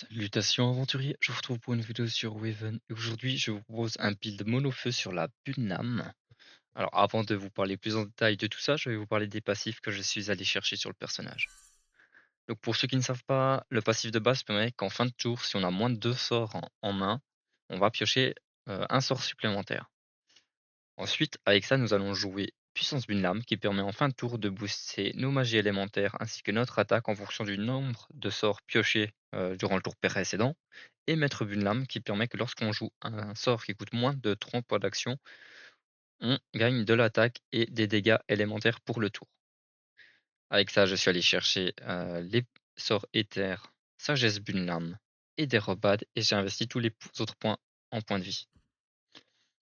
Salutations aventuriers, je vous retrouve pour une vidéo sur Waven et aujourd'hui je vous propose un build monofeu sur la Bunam. Alors avant de vous parler plus en détail de tout ça, je vais vous parler des passifs que je suis allé chercher sur le personnage. Donc pour ceux qui ne savent pas, le passif de base permet qu'en fin de tour, si on a moins de 2 sorts en main, on va piocher un sort supplémentaire. Ensuite, avec ça, nous allons jouer Puissance Bunlam qui permet en fin de tour de booster nos magies élémentaires ainsi que notre attaque en fonction du nombre de sorts piochés durant le tour précédent. Et Maître Bunlam qui permet que lorsqu'on joue un sort qui coûte moins de 30 points d'action, on gagne de l'attaque et des dégâts élémentaires pour le tour. Avec ça, je suis allé chercher les sorts éthers, Sagesse Bunlam et des Robades et j'ai investi tous les autres points en points de vie.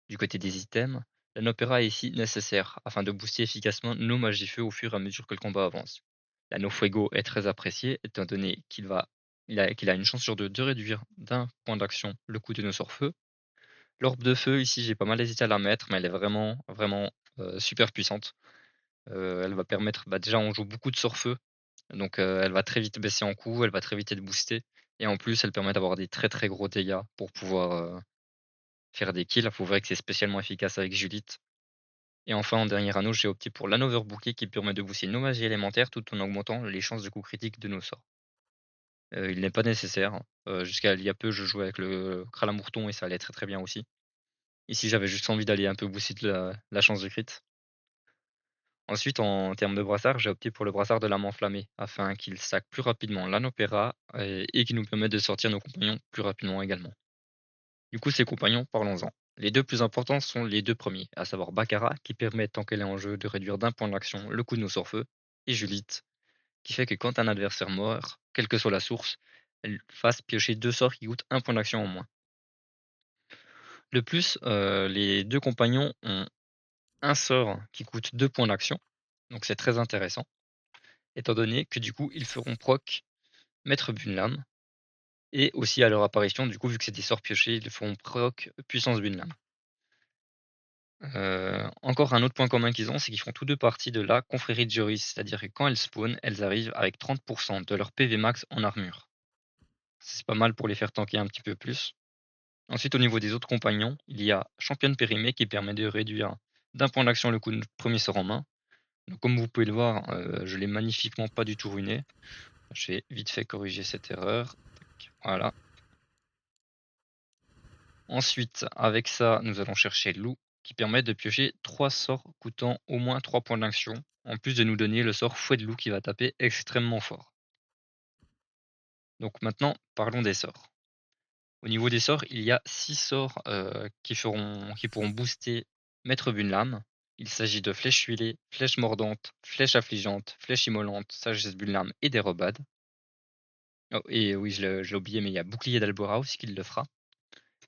Du côté des items, l'anopéra est ici nécessaire afin de booster efficacement nos magies feu au fur et à mesure que le combat avance. L'anneau Fuego est très apprécié étant donné qu'il a une chance sur deux de réduire d'un point d'action le coût de nos sorts feu. L'orbe de feu ici j'ai pas mal hésité à la mettre mais elle est vraiment super puissante. Elle va permettre, déjà on joue beaucoup de sorts feu donc elle va très vite baisser en coût, elle va très vite être boostée et en plus elle permet d'avoir des très gros dégâts pour pouvoir faire des kills. Il faut voir que c'est spécialement efficace avec Julite. Et enfin, en dernier anneau, j'ai opté pour l'Hanover Bouquet qui permet de booster nos magies élémentaires tout en augmentant les chances de coup critique de nos sorts. Il n'est pas nécessaire. Jusqu'à il y a peu, je jouais avec le Kralamourton et ça allait très bien aussi. Ici, j'avais juste envie d'aller un peu booster la chance de crit. Ensuite, en termes de brassard, j'ai opté pour le brassard de l'âme enflammée afin qu'il sac plus rapidement l'anopéra et qui nous permette de sortir nos compagnons plus rapidement également. Du coup, ces compagnons, parlons-en. Les deux plus importants sont les deux premiers, à savoir Baccarat, qui permet, tant qu'elle est en jeu, de réduire d'un point d'action le coût de nos sorts-feu, et Julite, qui fait que quand un adversaire meurt, quelle que soit la source, elle fasse piocher deux sorts qui coûtent un point d'action en moins. De plus, les deux compagnons ont un sort qui coûte 2 points d'action, donc c'est très intéressant, étant donné que du coup, ils feront proc Maître Bunlam, et aussi à leur apparition, du coup, vu que c'est des sorts piochés, ils feront proc Puissance Bunlam. Encore un autre point commun qu'ils ont, c'est qu'ils font tous deux partie de la confrérie de Joris, c'est-à-dire que quand elles spawnent, elles arrivent avec 30 de leur PV max en armure. C'est pas mal pour les faire tanker un petit peu plus. Ensuite, au niveau des autres compagnons, il y a Championne Périmée qui permet de réduire d'un point d'action le coût de premier sort en main. Donc, comme vous pouvez le voir, je l'ai magnifiquement pas du tout ruiné. J'ai vite fait corriger cette erreur. Tac, voilà. Ensuite, avec ça, nous allons chercher Loup, qui permet de piocher 3 sorts coûtant au moins 3 points d'action, en plus de nous donner le sort Fouet de Loup qui va taper extrêmement fort. Donc maintenant, parlons des sorts. Au niveau des sorts, il y a 6 sorts qui pourront booster Maître Bunlam. Il s'agit de Flèche Huilée, Flèche Mordante, Flèche Affligeante, Flèche Immolante, Sagesse Bunlam et des Robades. Oh, et oui, je l'ai oublié, mais il y a Bouclier d'Albora aussi qui le fera,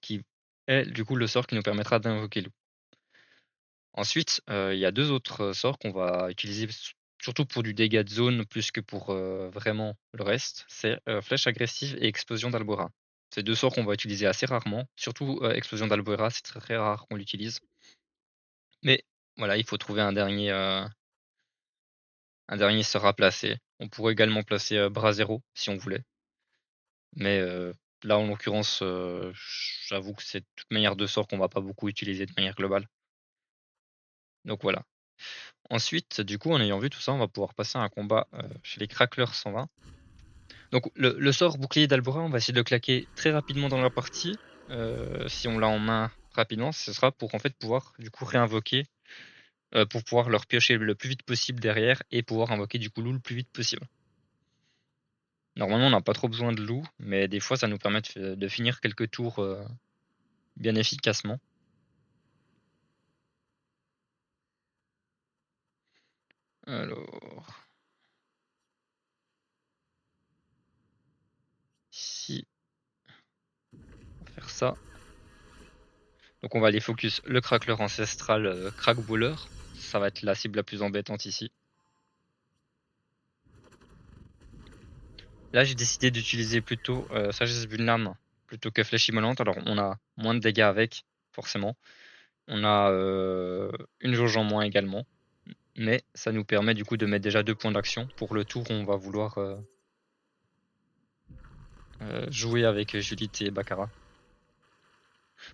qui est du coup le sort qui nous permettra d'invoquer Loup. Ensuite, il y a 2 autres sorts qu'on va utiliser surtout pour du dégât de zone plus que pour, vraiment le reste. C'est, Flèche agressive et Explosion d'Albora. C'est 2 sorts qu'on va utiliser assez rarement, surtout, Explosion d'Albora, c'est très rare qu'on l'utilise. Mais voilà, il faut trouver un dernier sort à placer. On pourrait également placer, Brasero si on voulait. Mais, là en l'occurrence, j'avoue que c'est de toute manière 2 sorts qu'on va pas beaucoup utiliser de manière globale. Donc voilà. Ensuite, du coup, en ayant vu tout ça, on va pouvoir passer à un combat chez les Cracklers 120. Donc le sort bouclier d'Albora, on va essayer de le claquer très rapidement dans la partie. Si on l'a en main rapidement, ce sera pour en fait pouvoir du coup réinvoquer, pour pouvoir leur piocher le plus vite possible derrière et pouvoir invoquer du coup loup le plus vite possible. Normalement, on n'a pas trop besoin de loup, mais des fois ça nous permet de finir quelques tours bien efficacement. Alors, ici, on va faire ça. Donc on va aller focus le crackler ancestral crackballer. Ça va être la cible la plus embêtante ici. Là j'ai décidé d'utiliser plutôt Sagesse Bunlam plutôt que Flèche Immolante. Alors on a moins de dégâts avec, forcément. On a une jauge en moins également. Mais ça nous permet du coup de mettre déjà 2 points d'action pour le tour où on va vouloir jouer avec Julite et Baccarat.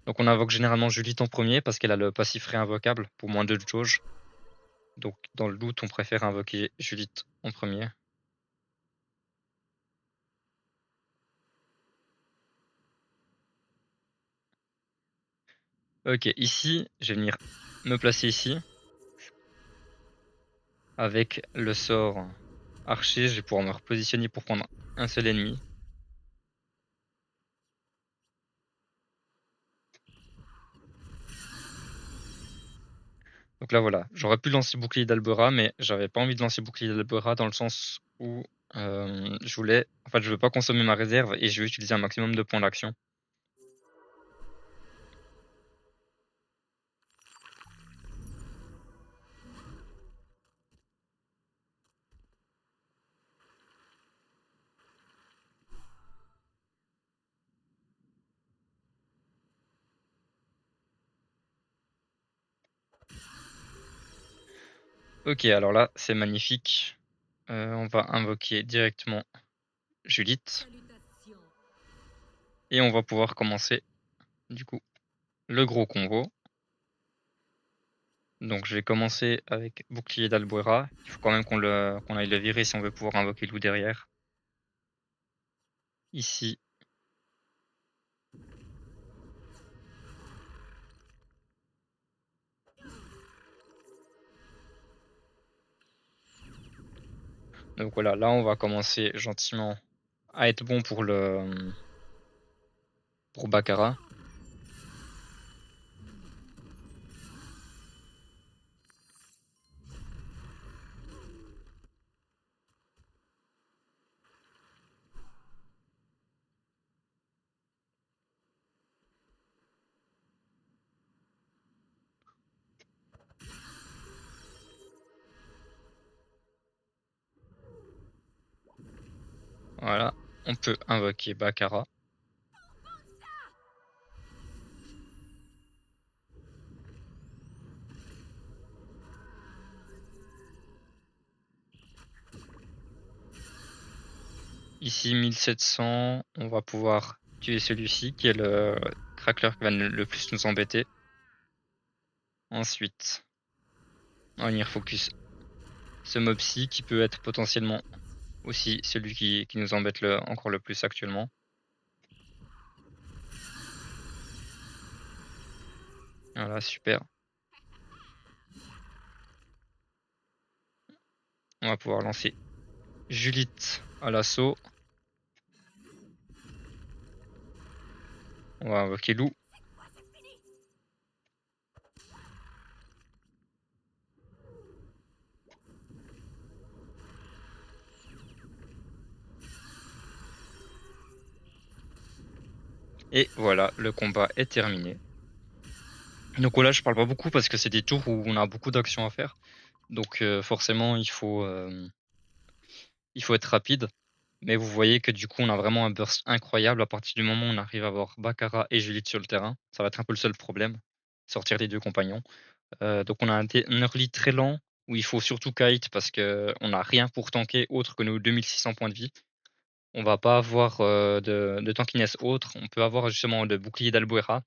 Donc on invoque généralement Julite en premier parce qu'elle a le passif réinvocable pour moins de jauge. Donc dans le loot, on préfère invoquer Julite en premier. Ok, ici, je vais venir me placer ici. Avec le sort archer, je vais pouvoir me repositionner pour prendre un seul ennemi. Donc là voilà, j'aurais pu lancer bouclier d'Albera, mais j'avais pas envie de lancer bouclier d'Albera dans le sens où je voulais, en fait je veux pas consommer ma réserve et je veux utiliser un maximum de points d'action. Ok, alors là c'est magnifique. On va invoquer directement Julite et on va pouvoir commencer du coup le gros combo. Donc je vais commencer avec bouclier d'Albuera. Il faut quand même qu'on aille le virer si on veut pouvoir invoquer loup derrière. Ici. Donc voilà, là on va commencer gentiment à être bon pour Baccarat. Voilà, on peut invoquer Baccarat. Ici 1700, on va pouvoir tuer celui-ci qui est le crackler qui va le plus nous embêter. Ensuite, on va venir focus ce mob-ci qui peut être potentiellement aussi celui qui nous embête encore le plus actuellement. Voilà, super. On va pouvoir lancer Julite à l'assaut. On va invoquer loup. Et voilà, le combat est terminé. Donc là, je parle pas beaucoup parce que c'est des tours où on a beaucoup d'actions à faire. Donc forcément, il faut être rapide. Mais vous voyez que du coup, on a vraiment un burst incroyable à partir du moment où on arrive à avoir Baccarat et Julite sur le terrain. Ça va être un peu le seul problème, sortir les deux compagnons. Donc on a un early très lent où il faut surtout kite parce qu'on n'a rien pour tanker autre que nos 2600 points de vie. On va pas avoir de tankiness autre. On peut avoir justement de bouclier d'Albuera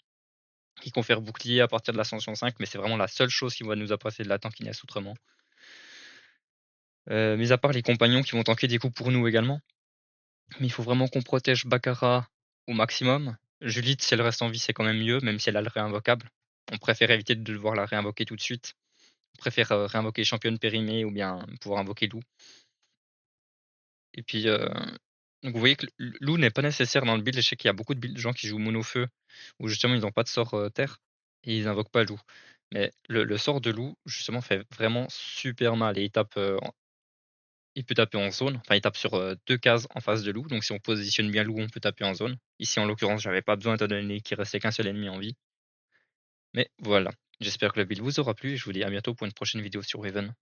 qui confère bouclier à partir de l'ascension 5, mais c'est vraiment la seule chose qui va nous apporter de la tankiness autrement. Mis à part les compagnons qui vont tanker des coups pour nous également. Mais il faut vraiment qu'on protège Baccarat au maximum. Julite, si elle reste en vie, c'est quand même mieux, même si elle a le réinvocable. On préfère éviter de devoir la réinvoquer tout de suite. On préfère réinvoquer championne périmée ou bien pouvoir invoquer loup. Et puis, donc vous voyez que loup n'est pas nécessaire dans le build. Je sais qu'il y a beaucoup de gens qui jouent mono-feu, où justement ils n'ont pas de sort terre, et ils invoquent pas loup. Mais le sort de loup, justement, fait vraiment super mal. Et il peut taper en zone, enfin il tape sur 2 cases en face de loup, donc si on positionne bien loup, on peut taper en zone. Ici en l'occurrence, j'avais pas besoin étant donné qu'il restait qu'un seul ennemi en vie. Mais voilà, j'espère que le build vous aura plu et je vous dis à bientôt pour une prochaine vidéo sur Raven.